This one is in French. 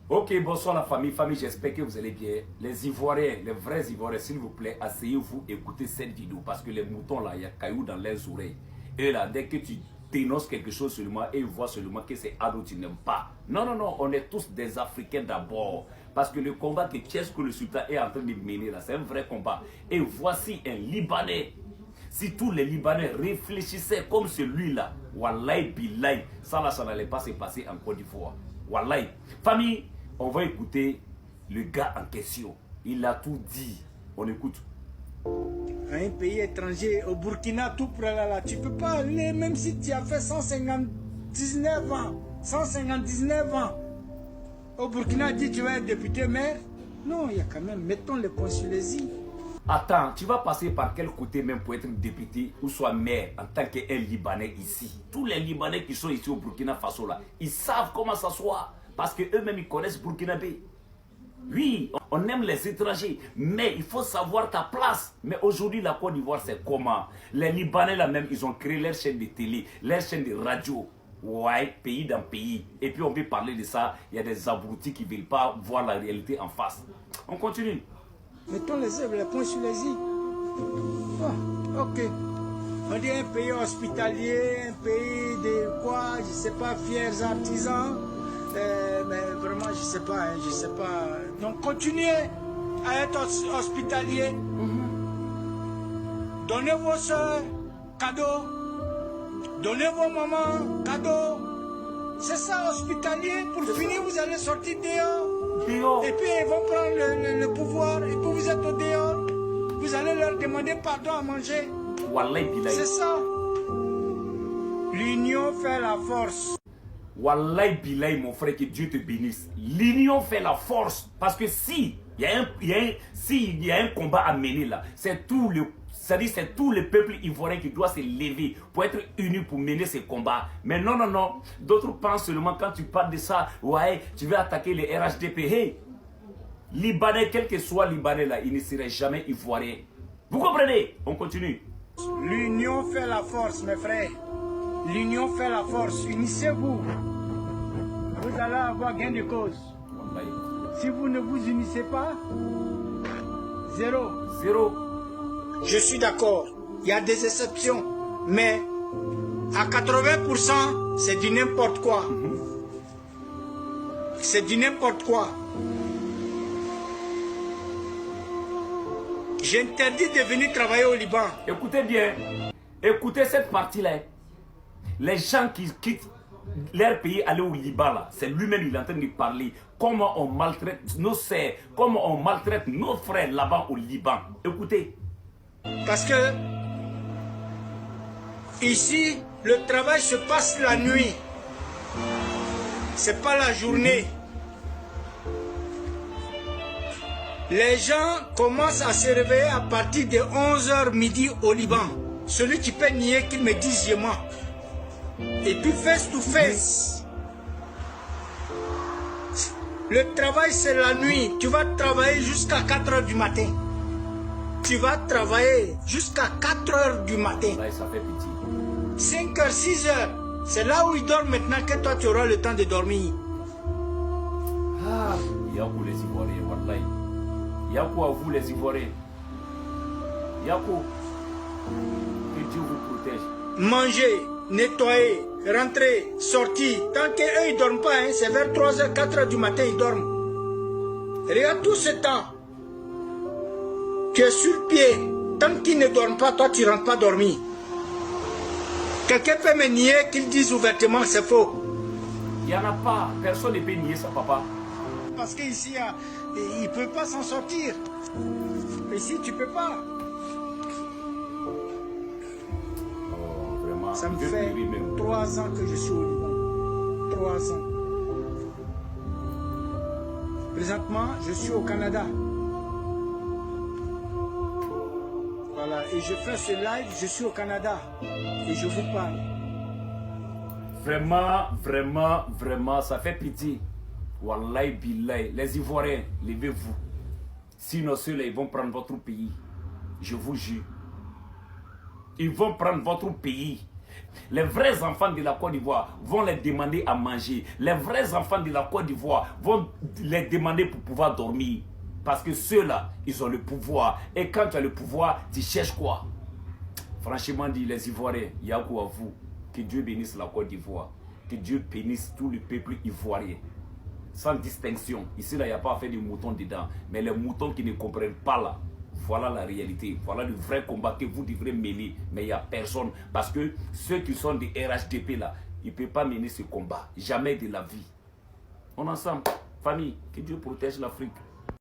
Ok, bonsoir la famille. Famille, j'espère que vous allez bien. Les Ivoiriens, les vrais Ivoiriens, s'il vous plaît, asseyez-vous, écoutez cette vidéo. Parce que les moutons là, il y a cailloux dans leurs oreilles. Et là, dès que tu dénonces quelque chose seulement et ils voient seulement que c'est Ado, tu n'aimes pas. Non, non, non, on est tous des Africains d'abord. Parce que le combat que Tchesco le Sultan est en train de mener là, c'est un vrai combat. Et voici un Libanais. Si tous les Libanais réfléchissaient comme celui-là, Wallahi Billahi, ça là, ça n'allait pas se passer en Côte d'Ivoire. Wallahi. Famille, on va écouter le gars en question. Il a tout dit. On écoute. Un pays étranger, au Burkina, tout près là, tu peux pas aller, même si tu as fait 159 ans. 159 ans. Au Burkina, dit tu vas être député maire. Non, il y a quand même, mettons les consulésies. Attends, tu vas passer par quel côté même pour être député ou soit maire en tant qu'un Libanais ici? Tous les Libanais qui sont ici au Burkina Faso là, ils savent comment s'asseoir parce qu'eux-mêmes ils connaissent Burkinabé. Oui, on aime les étrangers, mais il faut savoir ta place. Mais aujourd'hui, la Côte d'Ivoire, c'est comment? Les Libanais là même, ils ont créé leur chaîne de télé, leur chaîne de radio. Ouais, pays dans pays. Et puis on veut parler de ça, il y a des abrutis qui ne veulent pas voir la réalité en face. On continue. Mettons les points sur les i. Bon, ok. On dit un pays hospitalier, un pays de quoi, je sais pas, fiers artisans. Mais vraiment, je sais pas, hein, je sais pas. Donc continuez à être hospitalier. Donnez vos soeurs cadeaux. Donnez vos mamans cadeaux. C'est ça, hospitalier. Pour finir, vous allez sortir dehors. Et puis ils vont prendre le pouvoir. Et puis vous êtes au dehors. Vous allez leur demander pardon à manger. C'est ça. L'union fait la force. Wallahi Billahi, mon frère, que Dieu te bénisse. L'union fait la force. Parce que si il y a un combat à mener là, c'est tout le peuple ivoirien qui doit se lever pour être unis pour mener ce combat. Mais non, non, non. D'autres pensent seulement quand tu parles de ça, ouais, tu veux attaquer les RHDP. Hey, Libanais, quel que soit Libanais là, il ne serait jamais ivoirien. Vous comprenez? On continue. L'union fait la force, mes frères. L'union fait la force. Unissez-vous. Vous allez avoir gain de cause. Si vous ne vous unissez pas, zéro. Zéro. Je suis d'accord. Il y a des exceptions. Mais à 80%, c'est du n'importe quoi. C'est du n'importe quoi. J'interdis de venir travailler au Liban. Écoutez bien. Écoutez cette partie-là. Les gens qui quittent leur pays, aller au Liban, là, c'est lui-même, il est en train de parler. Comment on maltraite nos sœurs, comment on maltraite nos frères là-bas au Liban. Écoutez. Parce que ici, le travail se passe la nuit. C'est pas la journée. Les gens commencent à se réveiller à partir de 11h midi au Liban. Celui qui peut nier qu'il me dise je mens. Et puis face to face. Le travail c'est la nuit. Tu vas travailler jusqu'à 4h du matin. Tu vas travailler jusqu'à 4h du matin. Là, ça fait pitié. 5h, 6h. C'est là où ils dorment maintenant que toi tu auras le temps de dormir. Ah, Yakou les Ivoiriens, wallahi. Yakou à vous les Ivoiriens. Yakou. Que Dieu vous protège. Manger, nettoyer, rentrer, sortir. Tant qu'eux ils ne dorment pas, hein, c'est vers 3h, 4h du matin ils dorment. Regarde tout ce temps. Tu es sur pied. Tant qu'ils ne dorment pas, toi tu ne rentres pas dormir. Quelqu'un peut me nier qu'ils disent ouvertement c'est faux. Il n'y en a pas. Personne ne peut nier ça, papa. Parce qu'ici, ils ne peuvent pas s'en sortir. Ici, tu ne peux pas. Oh, vraiment. Ça me fait 3 ans que je suis au Liban. 3 ans. Présentement, je suis au Canada. Voilà, et je fais ce live, je suis au Canada. Et je vous parle. Vraiment, vraiment, vraiment, ça fait pitié. Wallahi billahi, les Ivoiriens, levez-vous. Sinon, ceux-là, ils vont prendre votre pays. Je vous jure. Ils vont prendre votre pays. Les vrais enfants de la Côte d'Ivoire vont les demander à manger. Les vrais enfants de la Côte d'Ivoire vont les demander pour pouvoir dormir. Parce que ceux-là, ils ont le pouvoir. Et quand tu as le pouvoir, tu cherches quoi? Franchement dit, les Ivoiriens, il y a quoi à vous? Que Dieu bénisse la Côte d'Ivoire. Que Dieu bénisse tout le peuple ivoirien. Sans distinction. Ici, là, il n'y a pas à faire des moutons dedans. Mais les moutons qui ne comprennent pas là, voilà la réalité. Voilà le vrai combat que vous devrez mener. Mais il n'y a personne. Parce que ceux qui sont des RHDP là, ils ne peuvent pas mener ce combat. Jamais de la vie. On est ensemble. Famille, que Dieu protège l'Afrique.